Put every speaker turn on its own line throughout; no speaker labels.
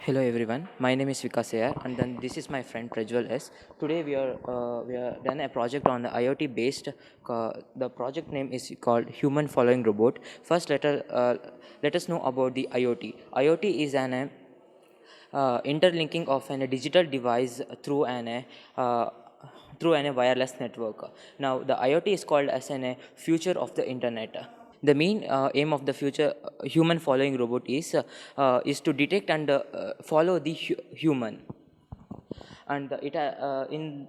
Hello everyone, my name is Vikas Ayar and then this is my friend Prajwal S. Today we are done a project on the IoT based. The project name is called Human Following Robot. First, let us know about the IoT. IoT is an interlinking of a digital device uh, through an wireless network. Now, the IoT is called as future of the internet. The main aim of the future human following robot is to detect and follow the human. And in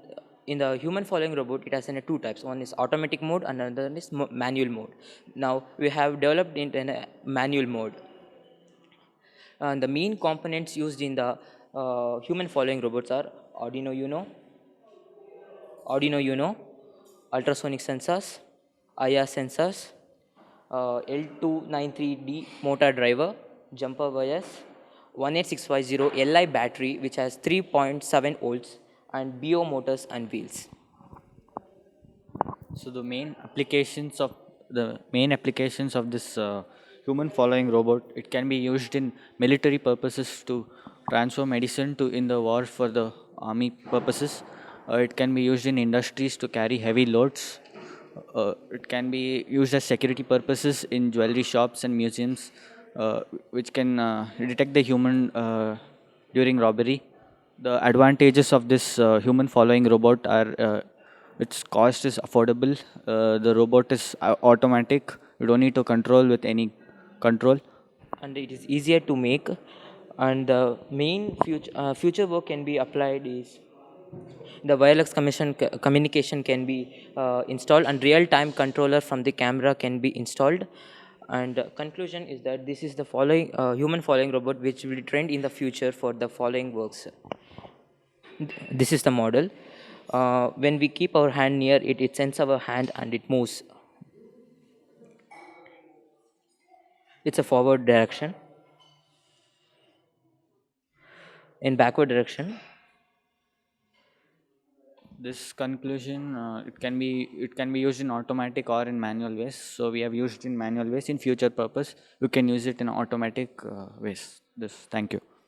the human following robot, it has two types. One is automatic mode and another is manual mode. Now we have developed in a manual mode, and the main components used in the human following robots are Arduino Uno, ultrasonic sensors, IR sensors, L293D motor driver, jumper wires, 18650 Li battery which has 3.7 volts, and BO motors and wheels.
So the main applications of this human following robot, it can be used in military purposes to transfer medicine to in the war for the army purposes. It can be used in industries to carry heavy loads. It can be used as security purposes in jewelry shops and museums, which can detect the human during robbery. The advantages of this human following robot are its cost is affordable. The robot is automatic. You don't need to control with any control.
And it is easier to make, and the main future work can be applied is the communication can be installed, and real time controller from the camera can be installed. And conclusion is that this is the following human following robot which will trend in the future for the following works. This is the model. When we keep our hand near it, it sends our hand and it moves. It's a forward direction, in backward direction.
This conclusion it can be used in automatic or in manual ways. So we have used in manual ways. In future purpose, you can use it in automatic ways. This. Thank you.